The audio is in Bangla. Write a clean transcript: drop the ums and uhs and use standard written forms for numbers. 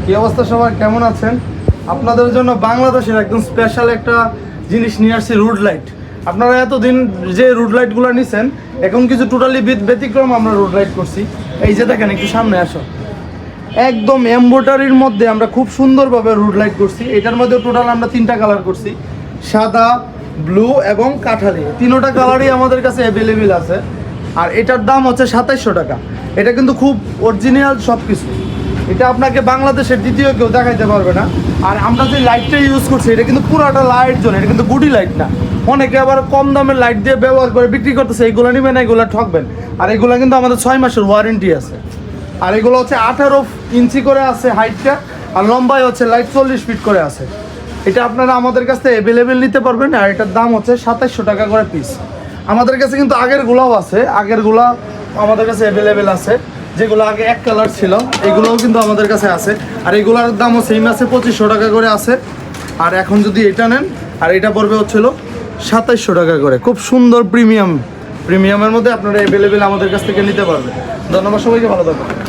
কি অবস্থা সবার, কেমন আছেন? আপনাদের জন্য বাংলাদেশের একদম স্পেশাল একটা জিনিস নিয়ে আসছি, রুড লাইট। আপনারা এতদিন যে রুড লাইটগুলো নিছেন, এখন কিছু টোটালি ব্যতিক্রম আমরা রুড লাইট করছি। এই যে দেখেন, একটু সামনে আসো। একদম এমব্রয়ডারির মধ্যে আমরা খুব সুন্দরভাবে রুড লাইট করছি। এটার মধ্যে টোটাল আমরা 3টা কালার করছি, সাদা, ব্লু এবং কাঠালি। 3টা কালারই আমাদের কাছে অ্যাভেলেবেল আছে। আর এটার দাম হচ্ছে 2700 টাকা। এটা কিন্তু খুব অরিজিনাল সব কিছু। এটা আপনাকে বাংলাদেশের দ্বিতীয় কেউ দেখাইতে পারবে না। আর আমরা যে লাইটটা ইউজ করছি, এটা কিন্তু পুরাটা লাইট জোন, এটা কিন্তু গুডি লাইট না। অনেকে আবার কম দামের লাইট দিয়ে ব্যবহার করে বিক্রি করতেছে, এইগুলো নেবেন, এগুলো ঠকবেন। আর এগুলো কিন্তু আমাদের 6 মাসের ওয়ারেন্টি আছে। আর এগুলো হচ্ছে 18 ইঞ্চি করে আছে হাইটটা, আর লম্বায় হচ্ছে লাইট 40 ফিট করে আছে। এটা আপনারা আমাদের কাছ থেকে অ্যাভেলেবেল নিতে পারবেন। আর এটার দাম হচ্ছে 2700 টাকা করে পিস। আমাদের কাছে কিন্তু আগেরগুলোও আছে, আগেরগুলো আমাদের কাছে অ্যাভেলেবেল আছে, যেগুলো আগে এক কালার ছিল, এগুলোও কিন্তু আমাদের কাছে আছে। আর এগুলোর দামও সেম আছে, 2500 টাকা করে আছে। আর এখন যদি এটা নেন, আর এটা পড়বে হচ্ছিল 2700 টাকা করে। খুব সুন্দর প্রিমিয়ামের মধ্যে আপনারা অ্যাভেলেবেল আমাদের কাছ থেকে নিতে পারবেন। ধন্যবাদ সবাইকে, ভালো থাকবেন।